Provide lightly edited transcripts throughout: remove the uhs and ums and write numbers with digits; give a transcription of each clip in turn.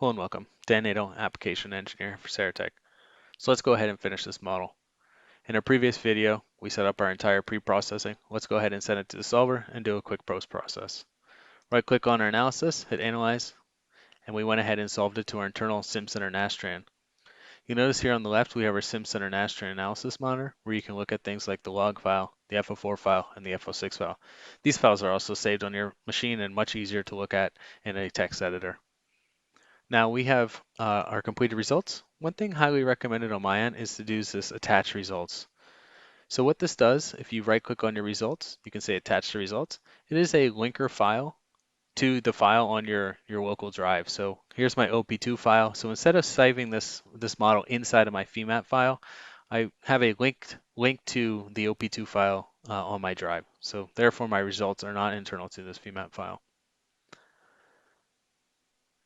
Hello and welcome. Dan Nato, Application Engineer for Saratech. So let's go ahead and finish this model. In our previous video, we set up our entire pre-processing. Let's go ahead and send it to the solver and do a quick post-process. Right-click on our analysis, hit Analyze, and we went ahead and solved it to our internal Simcenter Nastran. You notice here on the left, we have our Simcenter Nastran analysis monitor, where you can look at things like the log file, the FO4 file, and the FO6 file. These files are also saved on your machine and much easier to look at in a text editor. Now we have our completed results. One thing highly recommended on my end is to do this attach results. So what this does, if you right click on your results, you can say attach to results. It is a linker file to the file on your local drive. So here's my OP2 file. So instead of saving this model inside of my Femap file, I have a link to the OP2 file on my drive. So therefore my results are not internal to this Femap file.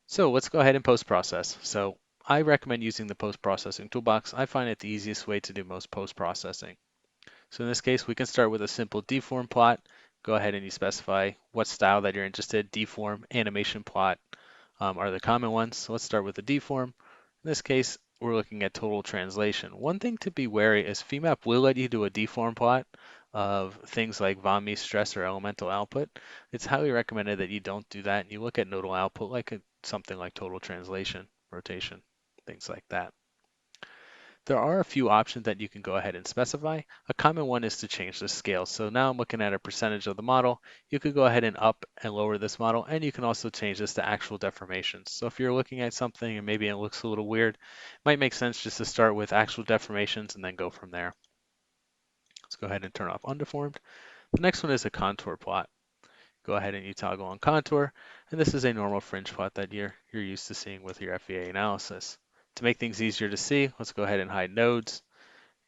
So let's go ahead and post-process. So I recommend using the post-processing toolbox. I find it the easiest way to do most post-processing. So in this case, we can start with a simple deform plot. Go ahead and you specify what style that you're interested. Deform, animation plot are the common ones. So let's start with the deform. In this case, we're looking at total translation. One thing to be wary is Femap will let you do a deform plot of things like von Mises stress or elemental output. It's highly recommended that you don't do that and you look at nodal output like something like total translation, rotation, things like that. There are a few options that you can go ahead and specify. A common one is to change the scale. So now I'm looking at a percentage of the model. You could go ahead and up and lower this model, and you can also change this to actual deformations. So if you're looking at something and maybe it looks a little weird, it might make sense just to start with actual deformations and then go from there. Let's go ahead and turn off undeformed. The next one is a contour plot. Go ahead and you toggle on contour, and this is a normal fringe plot that you're used to seeing with your FEA analysis. To make things easier to see, let's go ahead and hide nodes.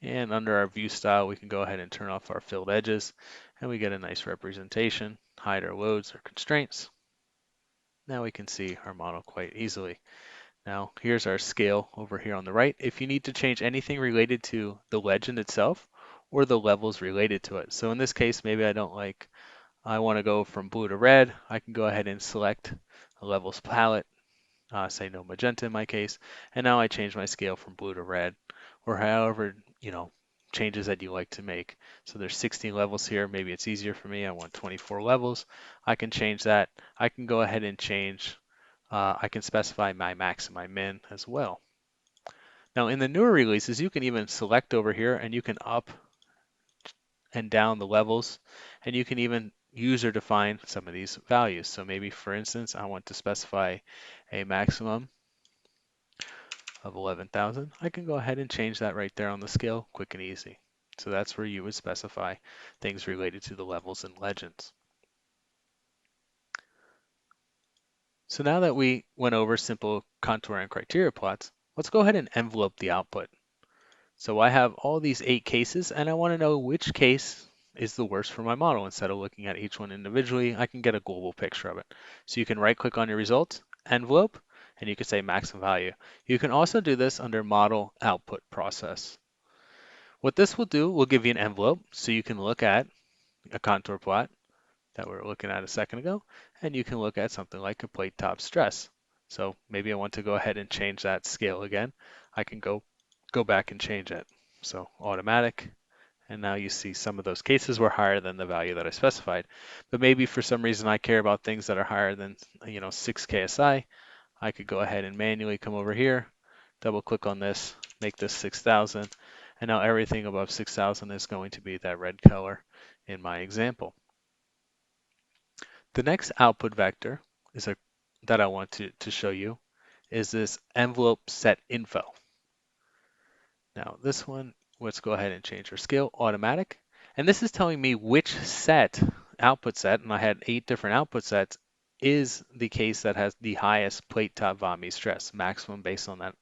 And under our view style, we can go ahead and turn off our filled edges, and we get a nice representation, hide our loads or constraints. Now we can see our model quite easily. Now here's our scale over here on the right. If you need to change anything related to the legend itself or the levels related to it. So in this case, maybe I want to go from blue to red. I can go ahead and select a levels palette, say no magenta in my case, and now I change my scale from blue to red, or however, changes that you like to make. So there's 16 levels here. Maybe it's easier for me. I want 24 levels. I can change that. I can go ahead and change, I can specify my max and my min as well. Now in the newer releases, you can even select over here and you can up and down the levels, and you can even user define some of these values. So maybe for instance, I want to specify a maximum of 11,000. I can go ahead and change that right there on the scale, quick and easy. So that's where you would specify things related to the levels and legends. So now that we went over simple contour and criteria plots, let's go ahead and envelope the output. So I have all these 8 cases and I want to know which case is the worst for my model. Instead of looking at each one individually, I can get a global picture of it. So you can right click on your results, envelope, and you can say maximum value. You can also do this under model output process. What this will do will give you an envelope so you can look at a contour plot that we were looking at a second ago, and you can look at something like a plate top stress. So maybe I want to go ahead and change that scale again. I can go back and change it. So automatic, and now you see some of those cases were higher than the value that I specified. But maybe for some reason I care about things that are higher than 6 KSI. I could go ahead and manually come over here, double click on this, make this 6,000, and now everything above 6,000 is going to be that red color in my example. The next output vector that I want to show you is this envelope set info. Now this one, let's go ahead and change our scale, automatic. And this is telling me which output set, and I had 8 different output sets, is the case that has the highest plate top von Mises stress, maximum based on that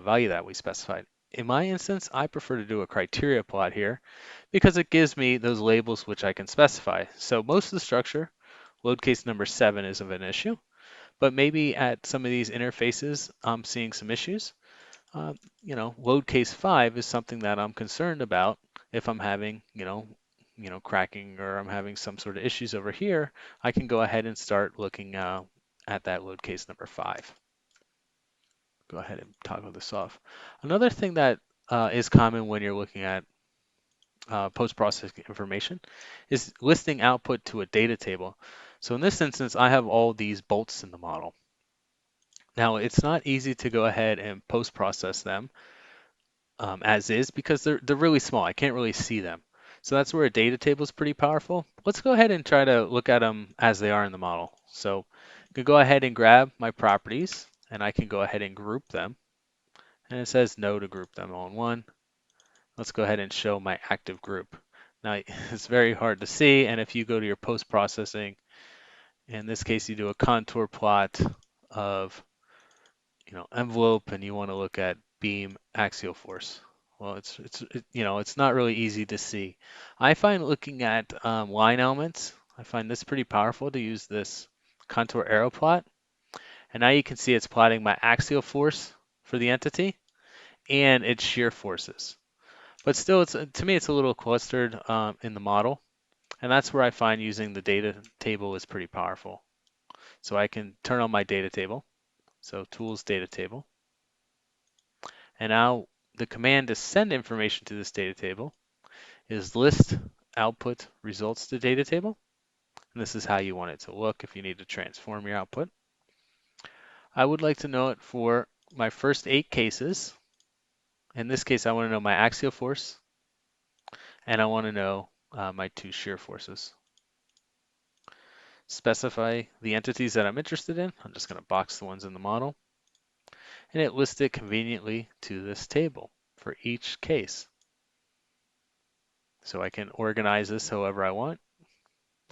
value that we specified. In my instance, I prefer to do a criteria plot here because it gives me those labels which I can specify. So most of the structure, load case number 7 isn't an issue, but maybe at some of these interfaces, I'm seeing some issues. Load case 5 is something that I'm concerned about if I'm having, cracking or I'm having some sort of issues over here. I can go ahead and start looking at that load case number 5. Go ahead and toggle this off. Another thing that is common when you're looking at post-processing information is listing output to a data table. So in this instance, I have all these bolts in the model. Now, it's not easy to go ahead and post-process them as is because they're really small. I can't really see them. So that's where a data table is pretty powerful. Let's go ahead and try to look at them as they are in the model. So I can go ahead and grab my properties, and I can go ahead and group them. And it says no to group them all in one. Let's go ahead and show my active group. Now, it's very hard to see, and if you go to your post-processing, in this case, you do a contour plot of envelope, and you want to look at beam axial force. Well, it's not really easy to see. I find looking at line elements, I find this pretty powerful to use this contour arrow plot. And now you can see it's plotting my axial force for the entity and its shear forces. But still, to me, it's a little clustered in the model. And that's where I find using the data table is pretty powerful. So I can turn on my data table. So tools data table. And now the command to send information to this data table is list output results to data table. And this is how you want it to look if you need to transform your output. I would like to know it for my first 8 cases. In this case, I want to know my axial force, and I want to know my 2 shear forces. Specify the entities that I'm interested in. I'm just going to box the ones in the model. And it lists it conveniently to this table for each case. So I can organize this however I want.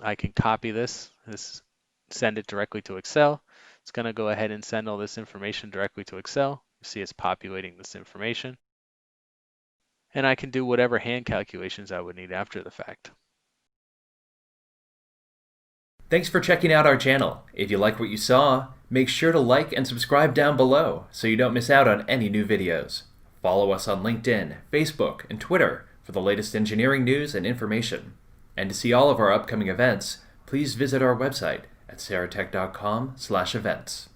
I can copy this, send it directly to Excel. It's going to go ahead and send all this information directly to Excel. You see it's populating this information. And I can do whatever hand calculations I would need after the fact. Thanks for checking out our channel. If you like what you saw, make sure to like and subscribe down below so you don't miss out on any new videos. Follow us on LinkedIn, Facebook, and Twitter for the latest engineering news and information. And to see all of our upcoming events, please visit our website at saratech.com/events.